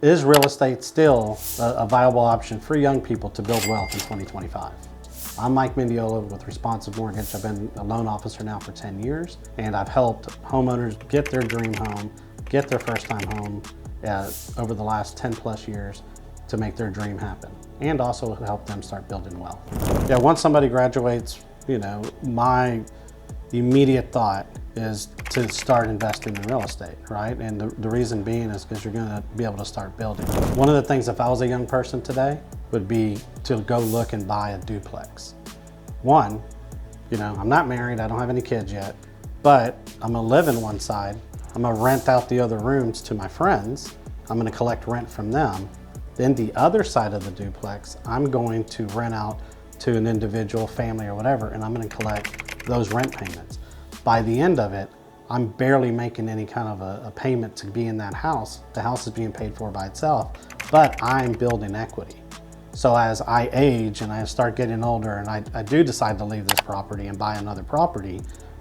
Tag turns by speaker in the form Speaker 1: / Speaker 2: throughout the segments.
Speaker 1: Is real estate still a viable option for young people to build wealth in 2025? I'm Mike Mendiola with Responsive Mortgage. I've been a loan officer now for 10 years, and I've helped homeowners get their dream home, get their first time home over the last 10 plus years to make their dream happen, and also help them start building wealth. Yeah, once somebody graduates, my immediate thought is to start investing in real estate, right? And the reason being is because you're gonna be able to start building. One of the things, if I was a young person today, would be to go look and buy a duplex. One, I'm not married, I don't have any kids yet, but I'm gonna live in one side, I'm gonna rent out the other rooms to my friends, I'm gonna collect rent from them. Then the other side of the duplex, I'm going to rent out to an individual, family, or whatever, and I'm gonna collect those rent payments. By the end of it, I'm barely making any kind of a payment to be in that house. The house is being paid for by itself, but I'm building equity. So as I age and I start getting older and I do decide to leave this property and buy another property,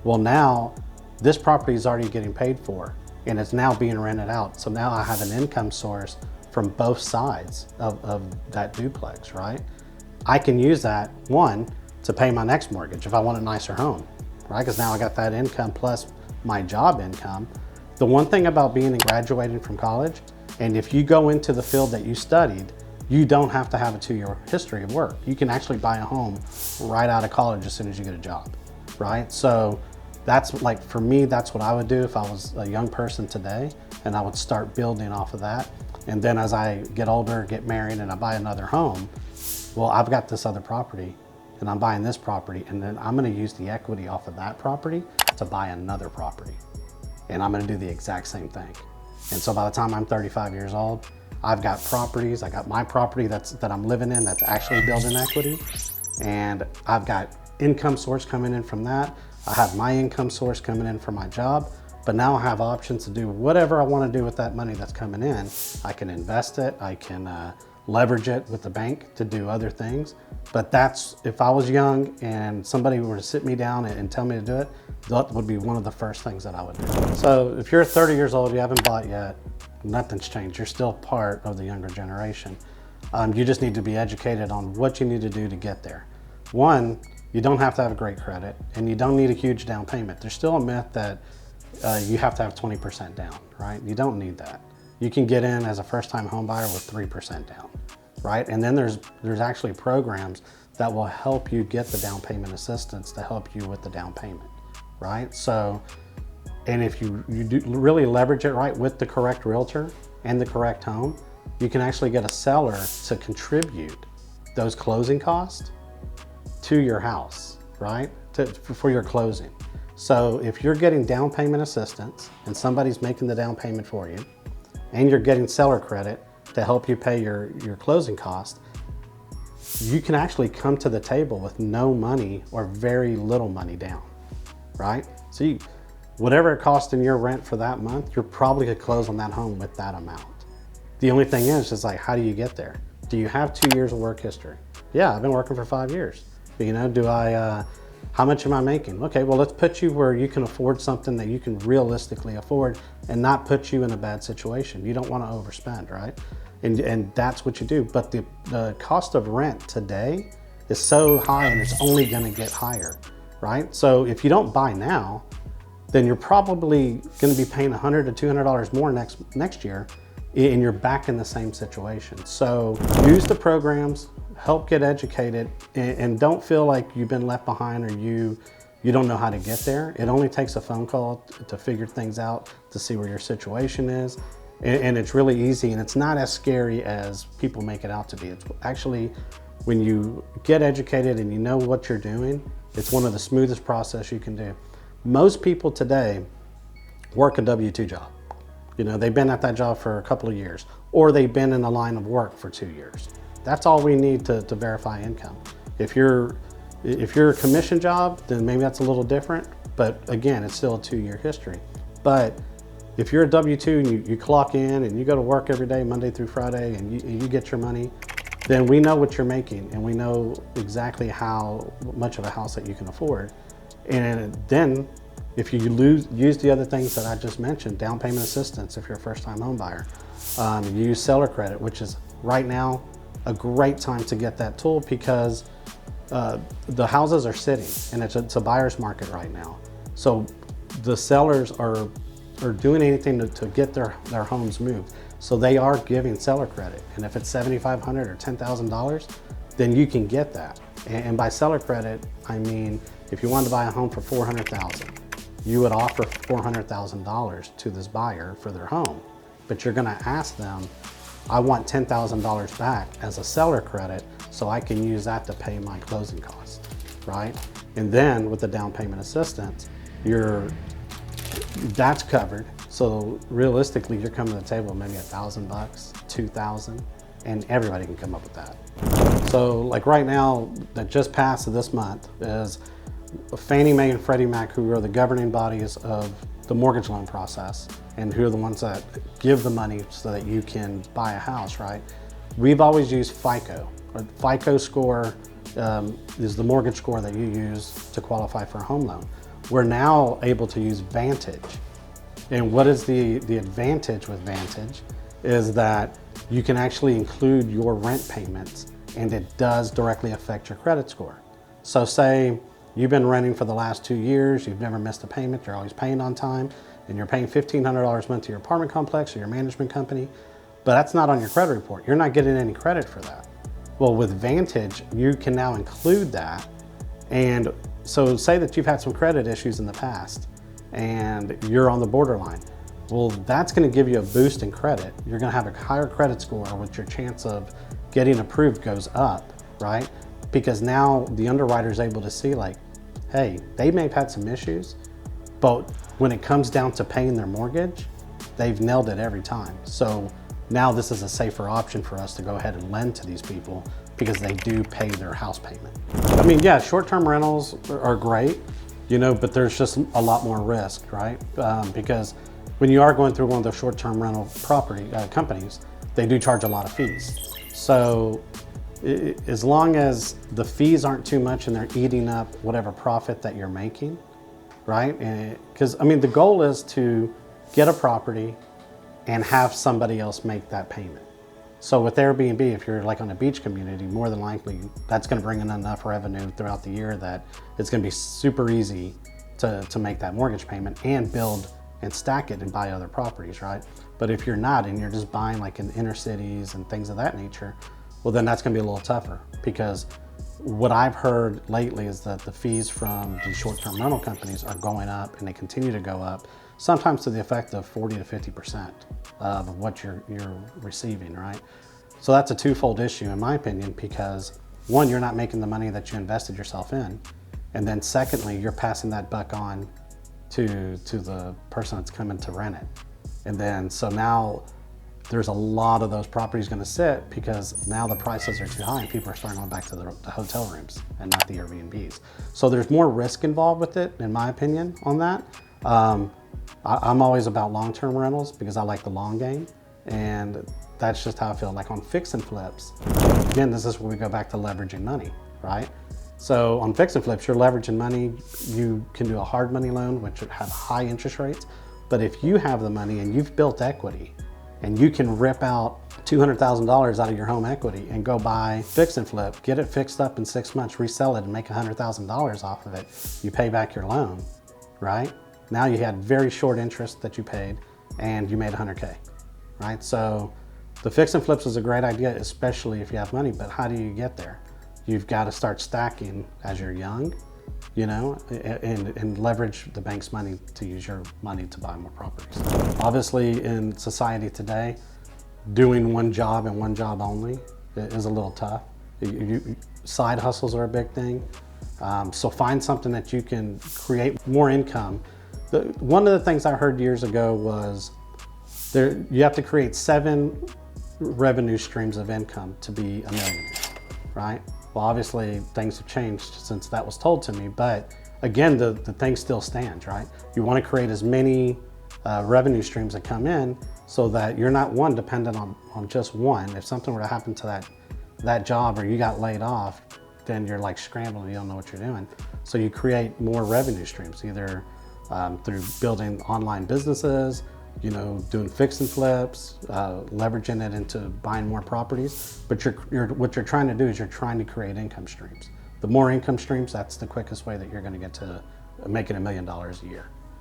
Speaker 1: well, now this property is already getting paid for and it's now being rented out. So now I have an income source from both sides of that duplex, right? I can use that, one, to pay my next mortgage if I want a nicer home, right? Because now I got that income plus my job income. The one thing about being and graduating from college, and if you go into the field that you studied, you don't have to have a 2-year history of work. You can actually buy a home right out of college as soon as you get a job, right? So that's like, for me, that's what I would do if I was a young person today, and I would start building off of that. And then as I get older, get married, and I buy another home, well, I've got this other property and I'm buying this property, and then I'm gonna use the equity off of that property to buy another property. And I'm gonna do the exact same thing. And so by the time I'm 35 years old, I've got properties, I got my property that I'm living in that's actually building equity, and I've got income source coming in from that. I have my income source coming in from my job, but now I have options to do whatever I wanna do with that money that's coming in. I can invest it, I can leverage it with the bank to do other things. But that's, if I was young and somebody were to sit me down and tell me to do it, that would be one of the first things that I would do. So if you're 30 years old, you haven't bought yet, nothing's changed. You're still part of the younger generation. You just need to be educated on what you need to do to get there. One, you don't have to have a great credit, and you don't need a huge down payment. There's still a myth that you have to have 20% down, right? You don't need that. You can get in as a first-time home buyer with 3% down, right? And then there's actually programs that will help you get the down payment assistance to help you with the down payment, right? So, and if you do really leverage it right with the correct realtor and the correct home, you can actually get a seller to contribute those closing costs to your house, right? For your closing. So if you're getting down payment assistance and somebody's making the down payment for you, and you're getting seller credit to help you pay your closing cost, you can actually come to the table with no money or very little money down, right? So whatever it costs in your rent for that month, you're probably gonna close on that home with that amount. The only thing is like, how do you get there? Do you have 2 years of work history? Yeah, I've been working for 5 years. How much am I making? Okay, well, let's put you where you can afford something that you can realistically afford and not put you in a bad situation. You don't want to overspend, right? And that's what you do. But the cost of rent today is so high, and it's only going to get higher, right? So if you don't buy now, then you're probably going to be paying $100 to $200 more next year, and you're back in the same situation. So use the programs, help get educated, and don't feel like you've been left behind or you don't know how to get there. It only takes a phone call to figure things out, to see where your situation is. And it's really easy, and it's not as scary as people make it out to be. It's actually, when you get educated and you know what you're doing, it's one of the smoothest process you can do. Most people today work a W-2 job. They've been at that job for a couple of years, or they've been in the line of work for 2 years. That's all we need to verify income. If you're a commission job, then maybe that's a little different, but again, it's still a 2-year history. But if you're a W-2 and you clock in and you go to work every day, Monday through Friday, and you get your money, then we know what you're making, and we know exactly how much of a house that you can afford. And then if you use the other things that I just mentioned, down payment assistance if you're a first-time home buyer, use seller credit, which is right now a great time to get that tool because the houses are sitting and it's a buyer's market right now. So the sellers are doing anything to get their homes moved. So they are giving seller credit. And if it's $7,500 or $10,000, then you can get that. And by seller credit, I mean, if you wanted to buy a home for $400,000, you would offer $400,000 to this buyer for their home. But you're gonna ask them, I want $10,000 back as a seller credit so I can use that to pay my closing costs, right? And then with the down payment assistance, that's covered. So realistically, you're coming to the table maybe $1,000, $2,000, and everybody can come up with that. So like right now, that just passed this month is Fannie Mae and Freddie Mac, who are the governing bodies of the mortgage loan process and who are the ones that give the money so that you can buy a house, right? We've always used FICO. Or FICO score is the mortgage score that you use to qualify for a home loan. We're now able to use Vantage. And what is the advantage with Vantage is that you can actually include your rent payments and it does directly affect your credit score. So say you've been renting for the last 2 years, you've never missed a payment, you're always paying on time, and you're paying $1,500 a month to your apartment complex or your management company, but that's not on your credit report. You're not getting any credit for that. Well, with Vantage, you can now include that. And so say that you've had some credit issues in the past and you're on the borderline. Well, that's gonna give you a boost in credit. You're gonna have a higher credit score, which your chance of getting approved goes up, right? Because now the underwriter is able to see like, hey, they may have had some issues, but when it comes down to paying their mortgage, they've nailed it every time. So now this is a safer option for us to go ahead and lend to these people because they do pay their house payment. I mean, yeah, short-term rentals are great, you know, but there's just a lot more risk, right? Because when you are going through one of those short-term rental property companies, they do charge a lot of fees. So as long as the fees aren't too much and they're eating up whatever profit that you're making, right? Because I mean, the goal is to get a property and have somebody else make that payment. So with Airbnb, if you're like on a beach community, more than likely that's gonna bring in enough revenue throughout the year that it's gonna be super easy to make that mortgage payment and build and stack it and buy other properties, right? But if you're not and you're just buying like in inner cities and things of that nature, well then that's gonna be a little tougher because what I've heard lately is that the fees from the short-term rental companies are going up and they continue to go up, sometimes to the effect of 40 to 50% of what you're receiving, right? So that's a twofold issue in my opinion, because one, you're not making the money that you invested yourself in. And then secondly, you're passing that buck on to the person that's coming to rent it. And then, so now there's a lot of those properties gonna sit because now the prices are too high and people are starting going back to the hotel rooms and not the Airbnbs. So there's more risk involved with it, in my opinion, on that. I'm always about long-term rentals because I like the long game, and that's just how I feel. Like on fix and flips, again, this is where we go back to leveraging money, right? So on fix and flips, you're leveraging money. You can do a hard money loan, which would have high interest rates. But if you have the money and you've built equity and you can rip out $200,000 out of your home equity and go buy fix and flip, get it fixed up in 6 months, resell it and make $100,000 off of it, you pay back your loan, right? Now you had very short interest that you paid and you made 100K, right? So the fix and flips is a great idea, especially if you have money, but how do you get there? You've got to start stacking as you're young, you know, and leverage the bank's money to use your money to buy more properties. Obviously in society today, doing one job and one job only is a little tough. Side hustles are a big thing. So find something that you can create more income. One of the things I heard years ago was you have to create 7 revenue streams of income to be a millionaire, right? Well, obviously things have changed since that was told to me, but again, the thing still stands, right? You want to create as many revenue streams that come in so that you're not dependent on just one. If something were to happen to that job or you got laid off, then you're like scrambling, you don't know what you're doing. So you create more revenue streams, either through building online businesses, you know, doing fix and flips, leveraging it into buying more properties. But what you're trying to do is you're trying to create income streams. The more income streams, that's the quickest way that you're going to get to making $1 million a year.